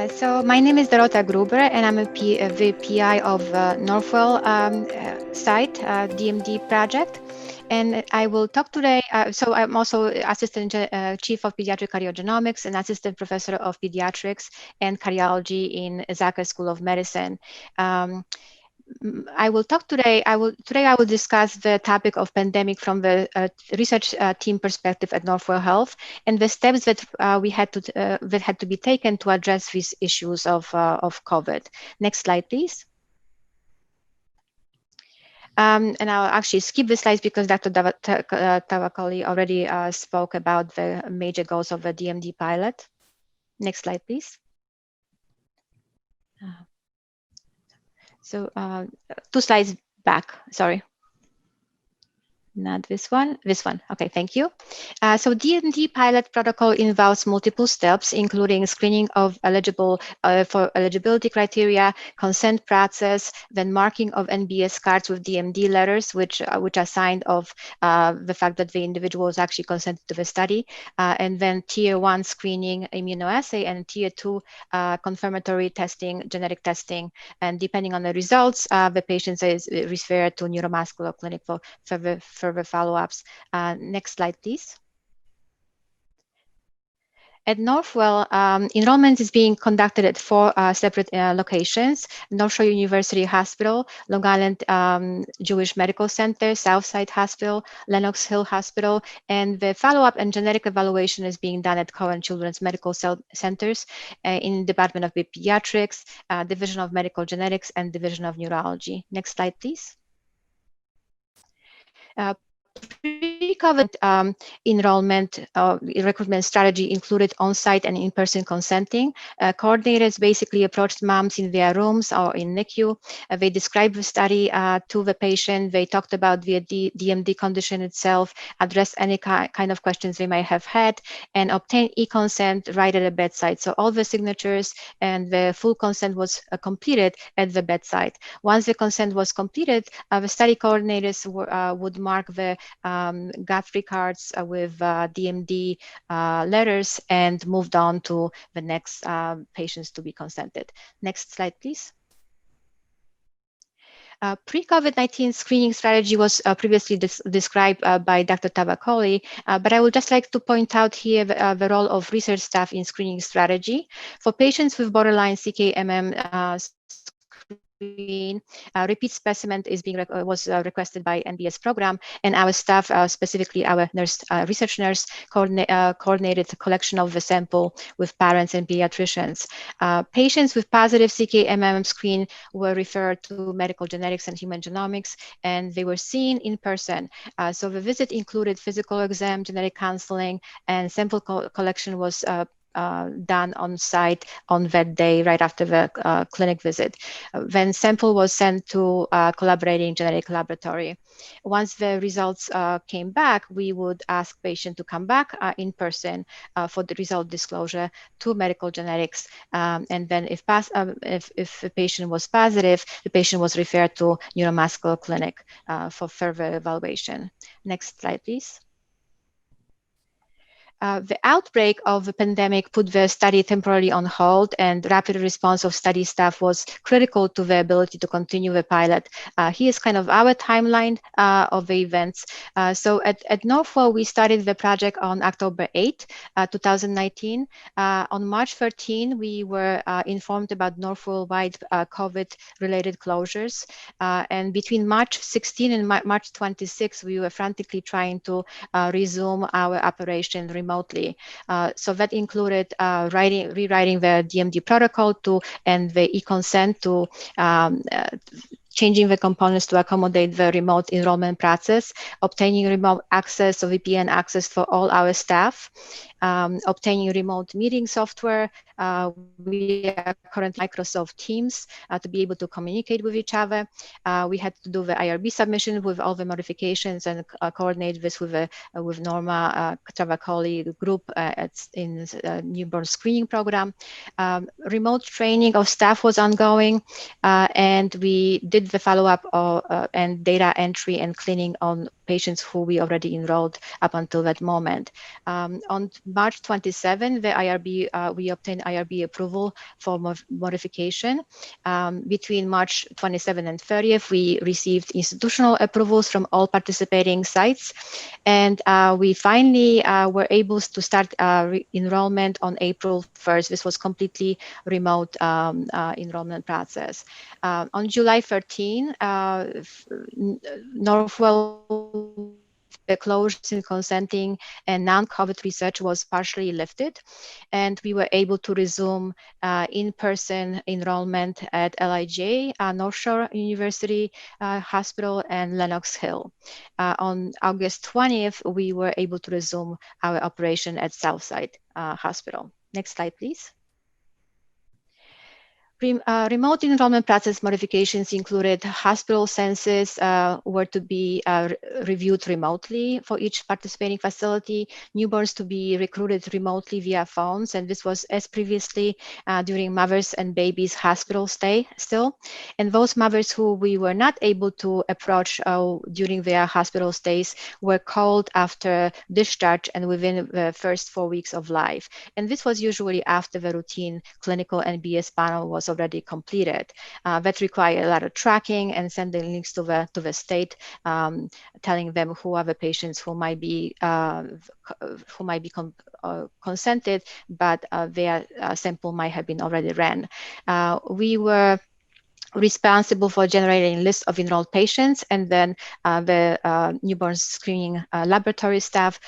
So my name is Dorota Gruber, and I'm the PI of Northwell site DMD project. And I will talk today. So I'm also Assistant Chief of Pediatric Cardiogenomics and Assistant Professor of Pediatrics and Cardiology in Zaka School of Medicine. I will talk today. I will discuss the topic of pandemic from the research team perspective at Northwell Health and the steps that that had to be taken to address these issues of COVID. Next slide, please. And I'll actually skip the slides because Dr. Tavakoli already spoke about the major goals of the DMD pilot. Next slide, please. So 2 slides back, sorry. Not this one, this one. Okay, thank you. So DMD pilot protocol involves multiple steps, including screening of for eligibility criteria, consent process, then marking of NBS cards with DMD letters, which are signed of the fact that the individual is actually consented to the study, and then tier 1 screening immunoassay and tier 2 confirmatory testing, genetic testing, and depending on the results, the patient is referred to neuromuscular clinic for further follow-ups. Next slide, please. At Northwell, enrollment is being conducted at 4 separate locations: North Shore University Hospital, Long Island Jewish Medical Center, Southside Hospital, Lenox Hill Hospital, and the follow-up and genetic evaluation is being done at Cohen Children's Medical Centers in Department of Pediatrics, Division of Medical Genetics, and Division of Neurology. Next slide, please. Pre-COVID enrollment recruitment strategy included on-site and in-person consenting. Coordinators basically approached moms in their rooms or in NICU. They described the study to the patient. They talked about the DMD condition itself, addressed any kind of questions they might have had, and obtained e-consent right at the bedside. So all the signatures and the full consent was completed at the bedside. Once the consent was completed, the study coordinators would mark the Guthrie cards with DMD letters and moved on to the next patients to be consented. Next slide, please. Pre-COVID-19 screening strategy was previously described by Dr. Tavakoli, but I would just like to point out here the role of research staff in screening strategy. For patients with borderline CKMM repeat specimen was requested by NBS program, and our staff, specifically our research nurse, coordinated the collection of the sample with parents and pediatricians. Patients with positive CKMM screen were referred to medical genetics and human genomics, and they were seen in person. So the visit included physical exam, genetic counseling, and sample collection was done on site on that day right after the clinic visit. Then sample was sent to collaborating genetic laboratory. Once the results came back, we would ask patient to come back in person for the result disclosure to medical genetics. And then if the patient was positive, the patient was referred to neuromuscular clinic for further evaluation. Next slide, please. The outbreak of the pandemic put the study temporarily on hold, and rapid response of study staff was critical to the ability to continue the pilot. Here's kind of our timeline of the events. So at Northwell, we started the project on October 8, 2019. On March 13, we were informed about Northwell-wide COVID-related closures. And between March 16 and March 26, we were frantically trying to resume our operation remotely. So that included rewriting the DMD protocol and the e-consent to changing the components to accommodate the remote enrollment process, obtaining remote access, so VPN access for all our staff, obtaining remote meeting software. We are currently Microsoft Teams to be able to communicate with each other. We had to do the IRB submission with all the modifications and coordinate this with Norma Travacoli group in newborn screening program. Remote training of staff was ongoing, and we did the follow-up and data entry and cleaning on patients who we already enrolled up until that moment. On March 27, the IRB, we obtained IRB approval for modification. Between March 27 and 30th, we received institutional approvals from all participating sites. And we finally were able to start enrollment on April 1st. This was completely remote enrollment process. On July 13, Northwell the closures in consenting and non-COVID research was partially lifted, and we were able to resume in-person enrollment at LIJ, North Shore University Hospital, and Lenox Hill. On August 20th, we were able to resume our operation at Southside Hospital. Next slide, please. Remote enrollment process modifications included hospital census were to be reviewed remotely for each participating facility, newborns to be recruited remotely via phones, and this was as previously during mothers and babies hospital stay still. And those mothers who we were not able to approach during their hospital stays were called after discharge and within the first 4 weeks of life. And this was usually after the routine clinical NBS panel was already completed. That required a lot of tracking and sending links to the state, telling them who are the patients who might be consented, but their sample might have been already ran. We were responsible for generating lists of enrolled patients, and then the newborn screening laboratory staff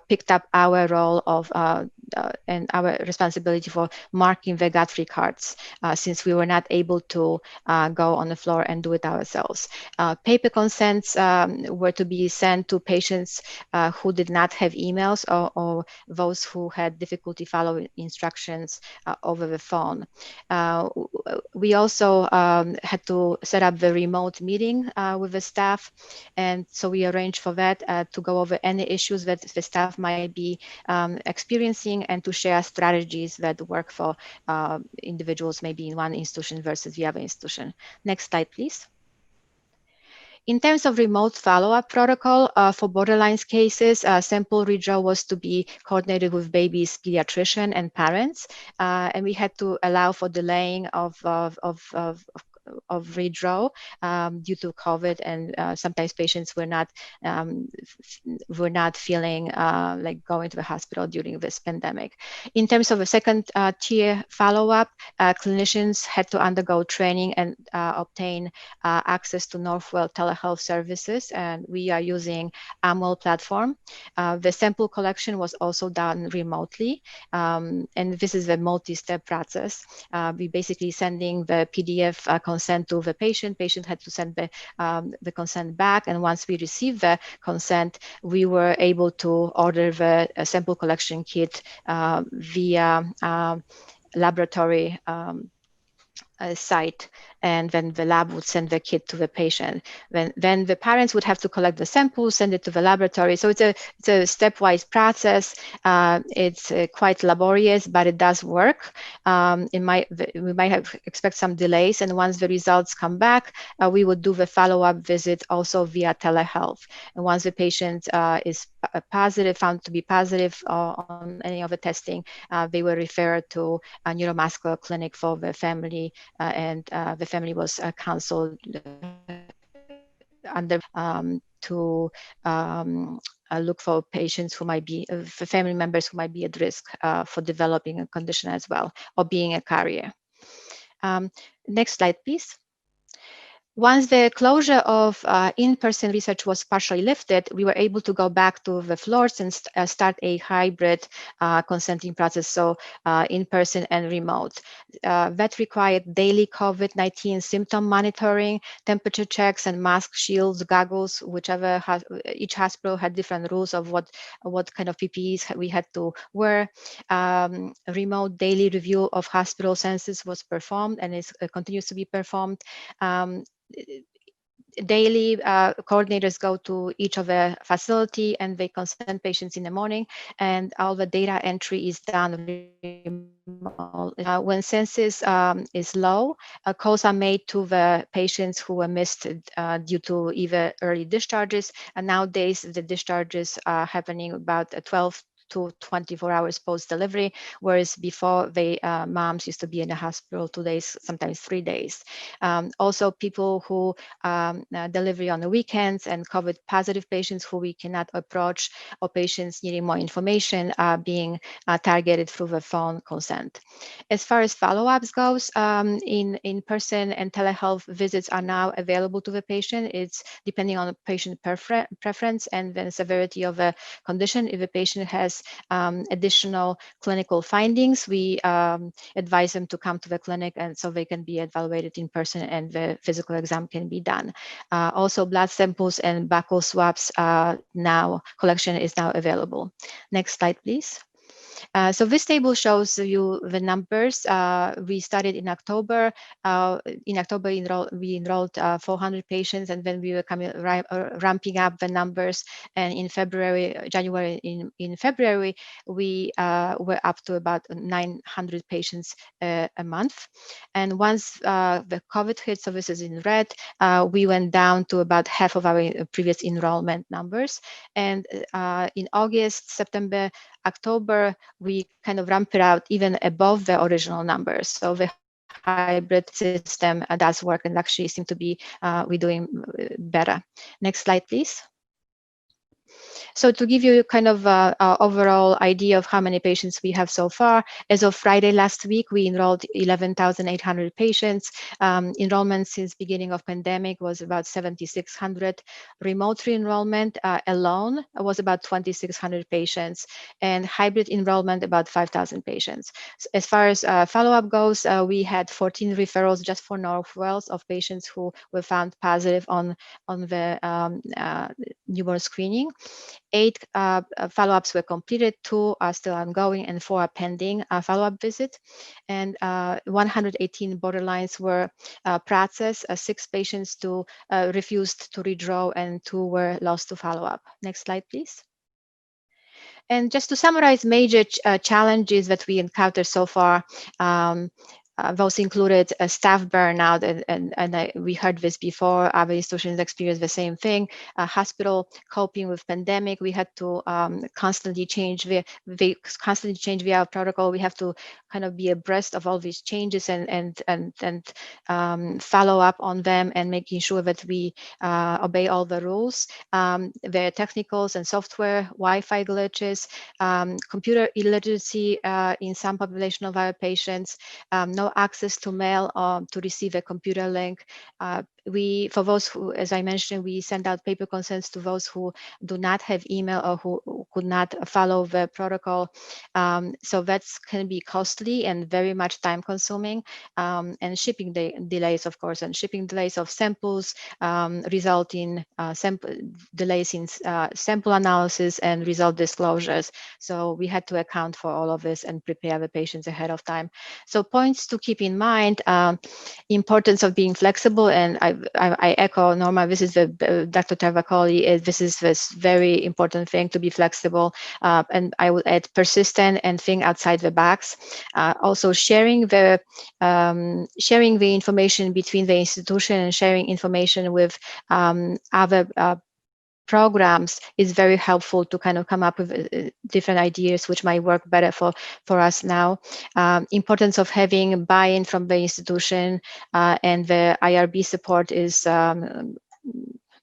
picked up our role of and our responsibility for marking the gut-free cards, since we were not able to go on the floor and do it ourselves. Paper consents were to be sent to patients who did not have emails, or those who had difficulty following instructions over the phone. We also had to set up the remote meeting with the staff, and so we arranged for that to go over any issues that the staff might be experiencing, and to share strategies that work for individuals maybe in one institution versus the other institution. Next slide, please. In terms of remote follow-up protocol for borderlines cases, sample redraw was to be coordinated with baby's pediatrician and parents, and we had to allow for delaying of redraw due to COVID, and sometimes patients were not feeling like going to the hospital during this pandemic. In terms of a second tier follow-up, clinicians had to undergo training and obtain access to Northwell telehealth services, and we are using AMWEL platform. The sample collection was also done remotely, and this is a multi-step process. We basically sending the PDF consent to the patient. Patient had to send the consent back, and once we received the consent, we were able to order the sample collection kit via laboratory site, and then the lab would send the kit to the patient. Then the parents would have to collect the sample, send it to the laboratory. So it's a stepwise process. It's quite laborious, but it does work. We might expect some delays, and once the results come back, we would do the follow-up visit also via telehealth. And once the patient is positive, found to be positive on any of the testing, they were referred to a neuromuscular clinic for the family, and the family was counseled under to look for patients who might be, for family members who might be at risk for developing a condition as well, or being a carrier. Next slide, please. Once the closure of in-person research was partially lifted, we were able to go back to the floors and start a hybrid consenting process, so in-person and remote. That required daily COVID-19 symptom monitoring, temperature checks, and mask, shields, goggles, whichever each hospital had different rules of what kind of PPEs we had to wear. Remote daily review of hospital census was performed, and continues to be performed. Daily coordinators go to each of the facility, and they consent patients in the morning, and all the data entry is done remote. When census is low, calls are made to the patients who were missed due to either early discharges, and nowadays the discharges are happening about 12 to 24 hours post-delivery, whereas before moms used to be in the hospital 2 days, sometimes 3 days. Also, people who delivery on the weekends and COVID positive patients who we cannot approach, or patients needing more information are being targeted through the phone consent. As far as follow-ups goes, in-person and telehealth visits are now available to the patient. It's depending on the patient preference and the severity of a condition. If a patient has additional clinical findings, we advise them to come to the clinic, and so they can be evaluated in person and the physical exam can be done. Also, blood samples and buccal swabs collection is now available. Next slide, please. So this table shows you the numbers. We started in October. In October, we enrolled 400 patients, and then we were ramping up the numbers. And in January, in February, we were up to about 900 patients a month. And once the COVID hit, so this is in red, we went down to about half of our previous enrollment numbers. And in August, September, October, we kind of ramp it out even above the original numbers. So the hybrid system does work and actually seem to be we're doing better. Next slide, please. So to give you kind of an overall idea of how many patients we have so far, as of Friday last week, we enrolled 11,800 patients. Enrollment since beginning of pandemic was about 7,600. Remote re-enrollment alone was about 2,600 patients, and hybrid enrollment about 5,000 patients. So as far as follow-up goes, we had 14 referrals just for Northwell of patients who were found positive on the newborn screening. 8 follow-ups were completed, 2 are still ongoing, and 4 are pending follow-up visit. And 118 borderlines were processed. 6 patients refused to redraw, and 2 were lost to follow-up. Next slide, please. And just to summarize major challenges that we encountered so far, those included staff burnout, and we heard this before. Other institutions experienced the same thing. Hospital coping with pandemic, we had to constantly change via protocol. We have to kind of be abreast of all these changes and follow up on them and making sure that we obey all the rules. The technicals and software, Wi-Fi glitches, computer illiteracy in some population of our patients, no access to mail to receive a computer link. For those who, as I mentioned, we send out paper consents to those who do not have email or who could not follow the protocol. So that's can be costly and very much time consuming. And shipping delays, of course, and shipping delays of samples result in delays in sample analysis and result disclosures. So we had to account for all of this and prepare the patients ahead of time. So points to keep in mind, importance of being flexible, and I echo Norma, this is Dr. Travacoli, this is this very important thing, to be flexible, and I would add persistent and think outside the box. Also sharing the information between the institution and sharing information with other programs is very helpful to kind of come up with different ideas which might work better for us now. Importance of having buy-in from the institution and the IRB support is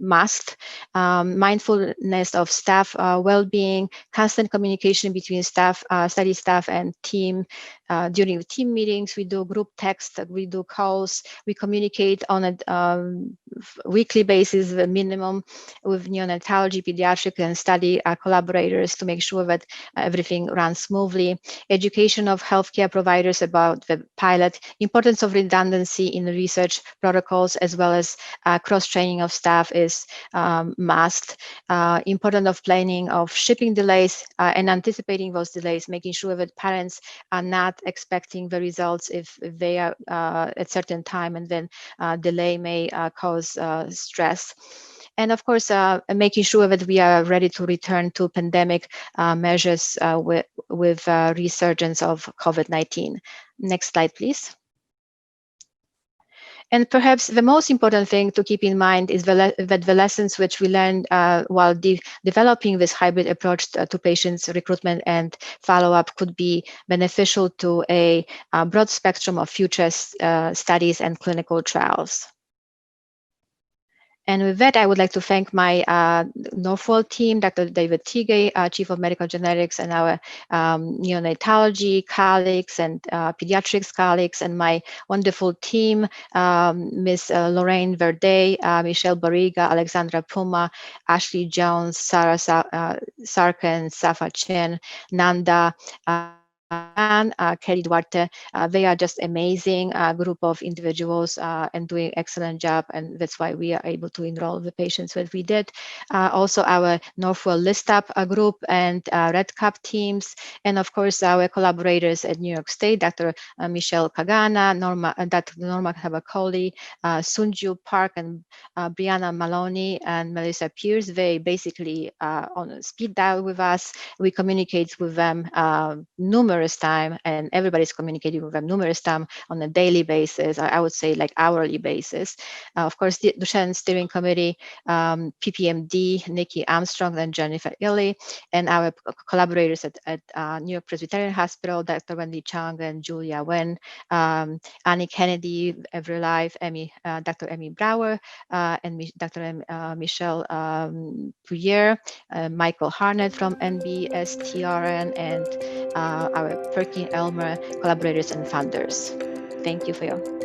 must. Mindfulness of staff well-being, constant communication between staff, study staff and team. During the team meetings, we do group text, we do calls, we communicate on a weekly basis, the minimum, with neonatology, pediatric, and study collaborators to make sure that everything runs smoothly. Education of healthcare providers about the pilot, importance of redundancy in the research protocols, as well as cross-training of staff is must. Important of planning of shipping delays and anticipating those delays, making sure that parents are not expecting the results if they are at certain time, and then delay may cause stress. And of course, making sure that we are ready to return to pandemic measures with resurgence of COVID-19. Next slide, please. And perhaps the most important thing to keep in mind is that the lessons which we learned while developing this hybrid approach to patients recruitment and follow-up could be beneficial to a broad spectrum of future studies and clinical trials. And with that, I would like to thank my Northwell team, Dr. David Tigay, Chief of Medical Genetics, and our neonatology colleagues and pediatrics colleagues, and my wonderful team, Ms. Lorraine Verde, Michelle Barriga, Alexandra Puma, Ashley Jones, Sarah Sarkin, Safa Chen, Nanda, Kelly Duarte. They are just amazing group of individuals and doing excellent job, and that's why we are able to enroll the patients that we did. Also our Northwell List Up group and Red Cup teams, and of course our collaborators at New York State, Dr. Michelle Kagana, Dr. Norma Habakoli, Sunju Park, and Brianna Maloney and Melissa Pierce. They basically on speed dial with us. We communicate with them numerous times, and everybody's communicating with them numerous times on a daily basis. I would say like hourly basis. Of course, the Duchenne Steering Committee, PPMD, Nikki Armstrong, and Jennifer Illy, and our collaborators at New York Presbyterian Hospital, Dr. Wendy Chang and Julia Wen, Annie Kennedy, Every Life, Dr. Amy Brower, and Dr. Michelle Pouyer, Michael Harnett from NBSTRN, and our Perkin Elmer collaborators and founders. Thank you for your